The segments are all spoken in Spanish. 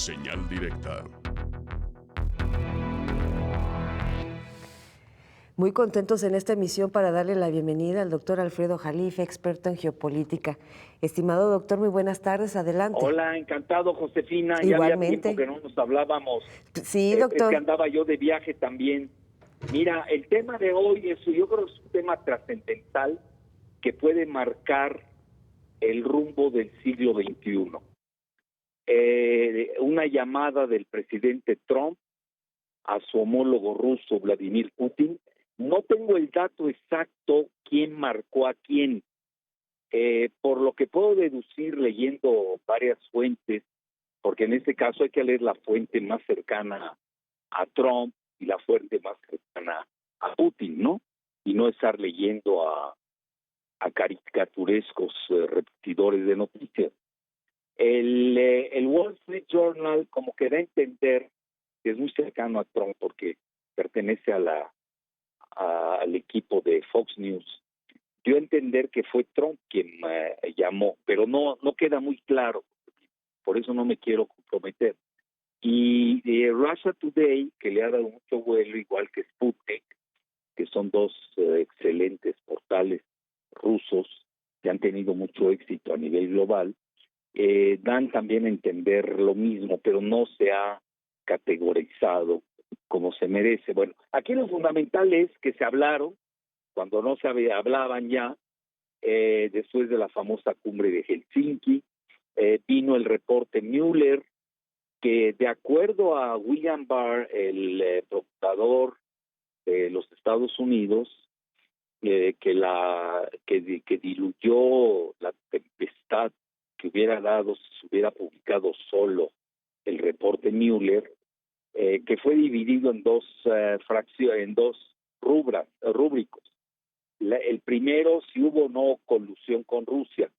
Señal directa. Muy contentos en esta emisión para darle la bienvenida al doctor Alfredo Jalife, experto en geopolítica. Estimado doctor, muy buenas tardes, adelante. Hola, encantado, Josefina. Ya había Igualmente. tiempo que no nos hablábamos. Sí, Es doctor. que andaba yo de viaje también. Mira, el tema de hoy yo creo que es un tema trascendental que puede marcar el rumbo del siglo XXI. Una llamada del presidente Trump a su homólogo ruso, Vladimir Putin. No tengo el dato exacto quién marcó a quién. Por lo que puedo deducir leyendo varias fuentes, porque en este caso hay que leer la fuente más cercana a Trump y la fuente más cercana a Putin, ¿no? Y no estar leyendo a caricaturescos repetidores de noticias. El Wall Street Journal como que da a entender que es muy cercano a Trump porque pertenece al equipo de Fox News. Dio a entender que fue Trump quien llamó, pero no queda muy claro, por eso no me quiero comprometer. Y Russia Today, que le ha dado mucho vuelo, igual que Sputnik, que son dos excelentes portales rusos que han tenido mucho éxito a nivel global, dan también a entender lo mismo, pero no se ha categorizado como se merece. Bueno, aquí lo fundamental es que se hablaron, cuando no se hablaban ya, después de la famosa cumbre de Helsinki, vino el reporte Mueller, que de acuerdo a William Barr, el procurador de los Estados Unidos, que diluyó la tempestad que hubiera dado si se hubiera publicado solo el reporte Mueller, que fue dividido en dos fracciones, en dos rúbricos. El primero, si hubo o no colusión con Rusia.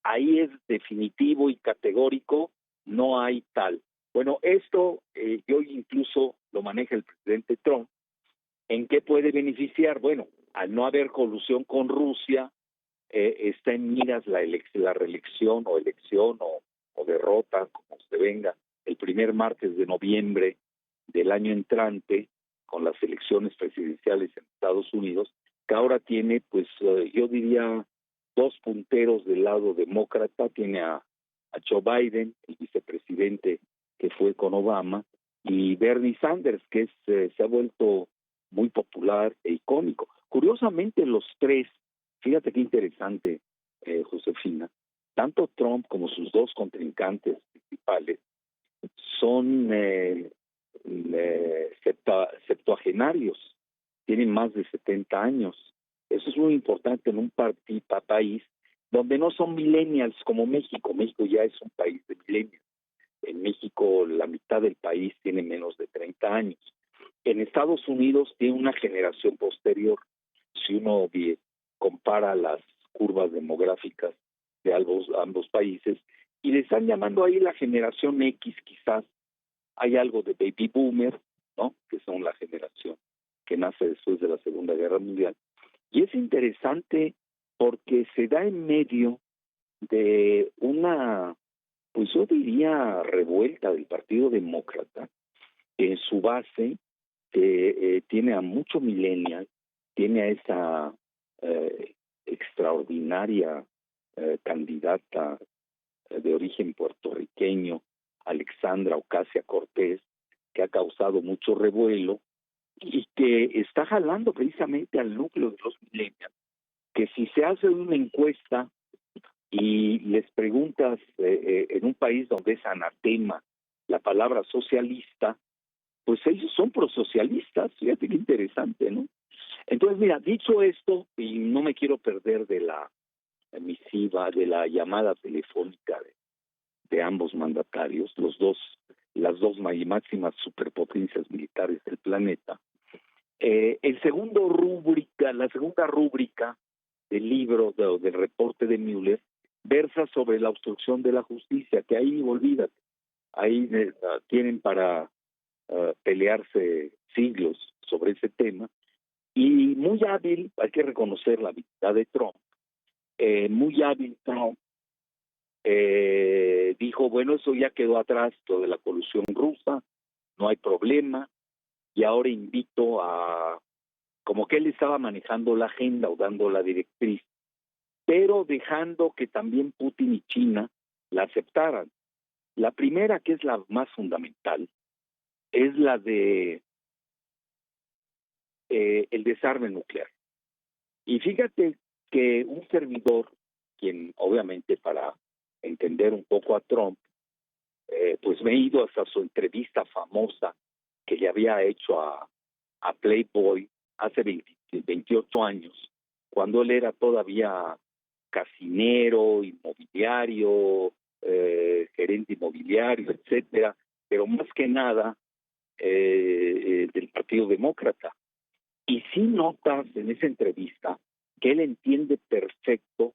Ahí es definitivo y categórico, no hay tal. Bueno, esto yo incluso lo maneja el presidente Trump. ¿En qué puede beneficiar? Bueno, al no haber colusión con Rusia, está en miras la reelección o elección o derrota, como se venga, el primer martes de noviembre del año entrante, con las elecciones presidenciales en Estados Unidos, que ahora tiene, pues, yo diría, dos punteros del lado demócrata. Tiene a Joe Biden, el vicepresidente que fue con Obama, y Bernie Sanders, que se ha vuelto muy popular e icónico. Curiosamente, los tres, fíjate qué interesante, Josefina, tanto Trump como sus dos contrincantes principales son septuagenarios, tienen más de 70 años. Eso es muy importante en un país donde no son millennials como México. México ya es un país de millennials. En México la mitad del país tiene menos de 30 años. En Estados Unidos tiene una generación posterior. Si uno compara las curvas demográficas de ambos países, y le están llamando ahí la generación X, quizás hay algo de baby boomer, ¿no? Que son la generación que nace después de la Segunda Guerra Mundial. Y es interesante porque se da en medio de una, pues yo diría, revuelta del Partido Demócrata, que en su base tiene a mucho millennial, tiene a esa extraordinaria candidata de origen puertorriqueño, Alexandra Ocasio-Cortez, que ha causado mucho revuelo y que está jalando precisamente al núcleo de los millennials, que si se hace una encuesta y les preguntas en un país donde es anatema la palabra socialista, pues ellos son prosocialistas. Fíjate qué interesante, ¿no? Entonces, mira, dicho esto, y no me quiero perder de la misiva, de la llamada telefónica de ambos mandatarios, las dos máximas superpotencias militares del planeta. La segunda rúbrica del libro del reporte de Mueller versa sobre la obstrucción de la justicia, que ahí, olvídate, ahí tienen para pelearse siglos sobre ese tema. Y muy hábil, hay que reconocer la habilidad de Trump, muy hábil Trump dijo, bueno, eso ya quedó atrás, lo de la colusión rusa, no hay problema, y ahora invito a, como que él estaba manejando la agenda o dando la directriz, pero dejando que también Putin y China la aceptaran. La primera, que es la más fundamental, es la de el desarme nuclear. Y fíjate que un servidor, quien obviamente para entender un poco a Trump, pues me he ido hasta su entrevista famosa que le había hecho a Playboy hace 28 años, cuando él era todavía casinero, inmobiliario, gerente inmobiliario, etcétera, pero más que nada del Partido Demócrata. Y sí notas en esa entrevista que él entiende perfecto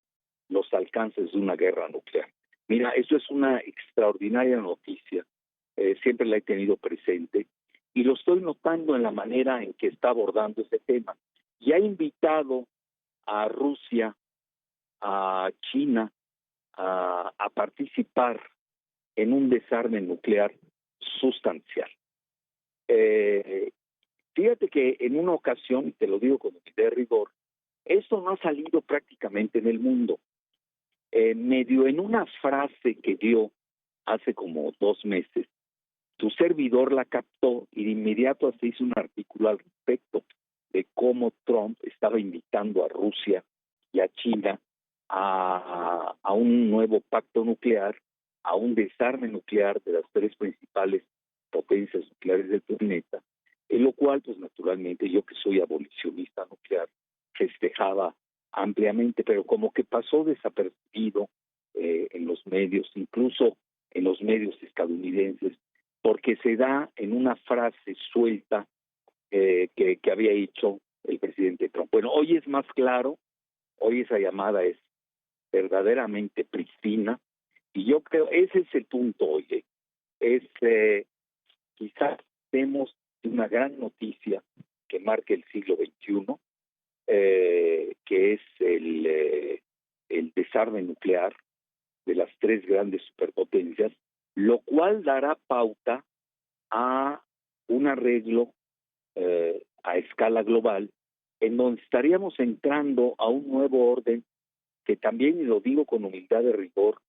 los alcances de una guerra nuclear. Mira, eso es una extraordinaria noticia, siempre la he tenido presente, y lo estoy notando en la manera en que está abordando ese tema. Y ha invitado a Rusia, a China, a participar en un desarme nuclear sustancial. Fíjate que en una ocasión, y te lo digo con de rigor, esto no ha salido prácticamente en el mundo. Medio en una frase que dio hace como 2 meses, tu servidor la captó y de inmediato se hizo un artículo al respecto de cómo Trump estaba invitando a Rusia y a China a un nuevo pacto nuclear, a un desarme nuclear de las 3 principales potencias nucleares del planeta, en lo cual, pues naturalmente, yo que soy abolicionista nuclear, festejaba ampliamente, pero como que pasó desapercibido en los medios, incluso en los medios estadounidenses, porque se da en una frase suelta que había hecho el presidente Trump. Bueno, hoy es más claro, hoy esa llamada es verdaderamente pristina, y yo creo, ese es el punto hoy, es quizás vemos una gran noticia que marca el siglo XXI, que es el desarme nuclear de las 3 grandes superpotencias, lo cual dará pauta a un arreglo a escala global, en donde estaríamos entrando a un nuevo orden que también, y lo digo con humildad de rigor,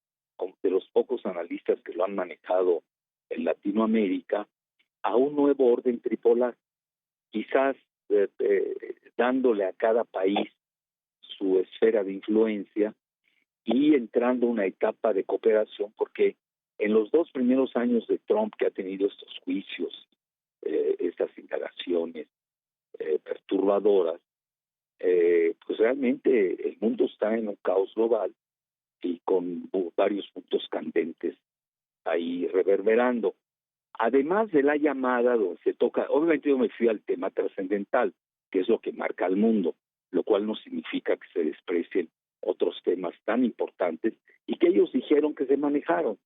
de los pocos analistas que lo han manejado en Latinoamérica, a un nuevo orden tripolar, quizás dándole a cada país su esfera de influencia y entrando a una etapa de cooperación, porque en los 2 primeros años de Trump, que ha tenido estos juicios, estas indagaciones perturbadoras, pues realmente el mundo está en un caos global y con varios puntos candentes ahí reverberando. Además de la llamada donde se toca, obviamente yo me fui al tema trascendental, que es lo que marca al mundo, lo cual no significa que se desprecien otros temas tan importantes y que ellos dijeron que se manejaron.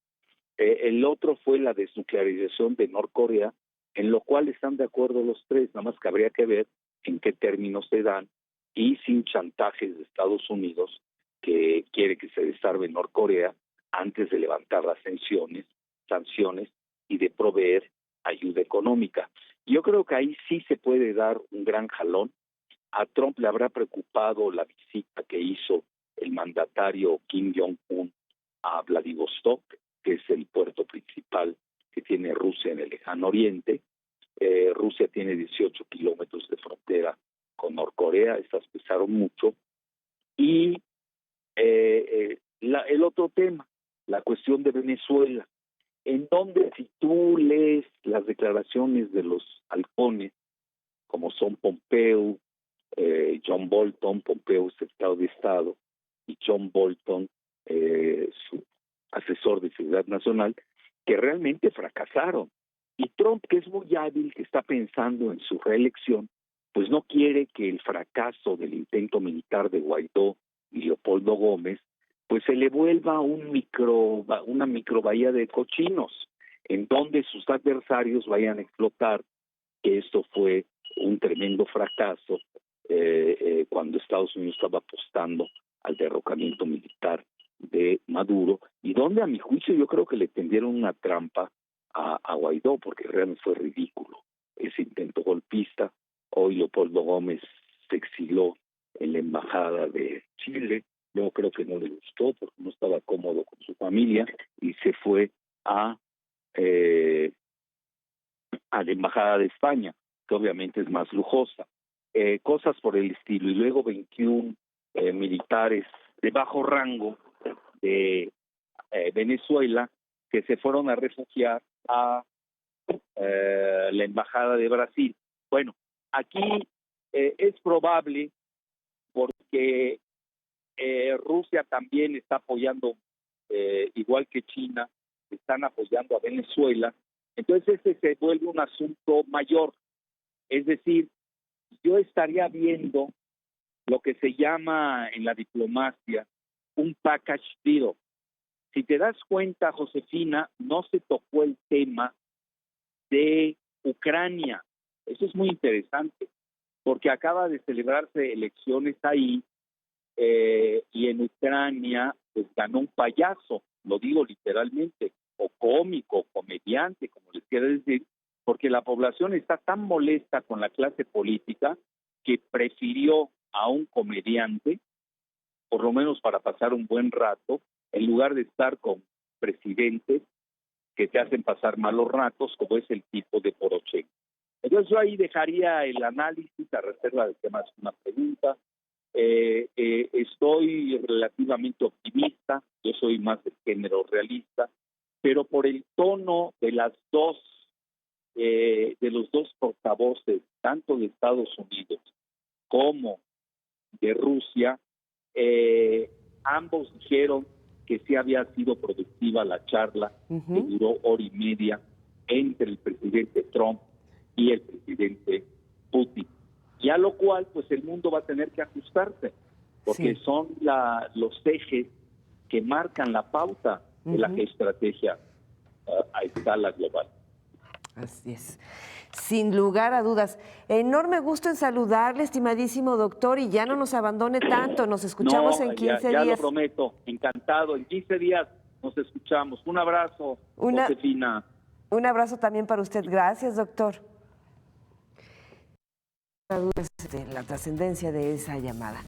El otro fue la desnuclearización de Norcorea, en lo cual están de acuerdo los 3, nada más que habría que ver en qué términos se dan y sin chantajes de Estados Unidos, que quiere que se desarme Norcorea antes de levantar las sanciones y de proveer ayuda económica. Yo creo que ahí sí se puede dar un gran jalón. A Trump le habrá preocupado la visita que hizo el mandatario Kim Jong-un a Vladivostok, que es el puerto principal que tiene Rusia en el lejano oriente. Rusia tiene 18 kilómetros de frontera con Norcorea, estas pesaron mucho. Y el otro tema, la cuestión de Venezuela, en donde si tú lees las declaraciones de los halcones, como son Pompeo, John Bolton, Pompeo secretario de Estado, y John Bolton, su asesor de seguridad nacional, que realmente fracasaron. Y Trump, que es muy hábil, que está pensando en su reelección, pues no quiere que el fracaso del intento militar de Guaidó y Leopoldo Gómez pues se le vuelva una micro bahía de cochinos, en donde sus adversarios vayan a explotar que esto fue un tremendo fracaso cuando Estados Unidos estaba apostando al derrocamiento militar de Maduro, y donde a mi juicio yo creo que le tendieron una trampa a Guaidó, porque realmente fue ridículo ese intento golpista. Hoy Leopoldo Gómez se exiló en la embajada de Chile. Yo creo que no le gustó porque no estaba cómodo con su familia y se fue a la embajada de España, que obviamente es más lujosa. Cosas por el estilo. Y luego 21 militares de bajo rango de Venezuela que se fueron a refugiar a la embajada de Brasil. Bueno, aquí es probable, porque Rusia también está apoyando, igual que China, están apoyando a Venezuela. Entonces ese se vuelve un asunto mayor. Es decir, yo estaría viendo lo que se llama en la diplomacia un package deal. Si te das cuenta, Josefina, no se tocó el tema de Ucrania. Eso es muy interesante, porque acaba de celebrarse elecciones ahí, y en Ucrania pues ganó un payaso, lo digo literalmente, o cómico, comediante, como les quiera decir, porque la población está tan molesta con la clase política que prefirió a un comediante, por lo menos para pasar un buen rato, en lugar de estar con presidentes que te hacen pasar malos ratos, como es el tipo de Poroshenko. Entonces yo ahí dejaría el análisis a reserva de que más una pregunta. Estoy relativamente optimista, yo soy más del género realista, pero por el tono de los dos portavoces, tanto de Estados Unidos como de Rusia, ambos dijeron que sí había sido productiva la charla, que duró hora y media, entre el presidente Trump y el presidente Putin. Y a lo cual, pues el mundo va a tener que ajustarse, porque son los ejes que marcan la pauta de la estrategia a escala global. Así es. Sin lugar a dudas. Enorme gusto en saludarle, estimadísimo doctor, y ya no nos abandone tanto. Nos escuchamos en 15 ya días. lo prometo, encantado. En 15 días nos escuchamos. Un abrazo, Josefina. Un abrazo también para usted. Gracias, doctor. La trascendencia de esa llamada.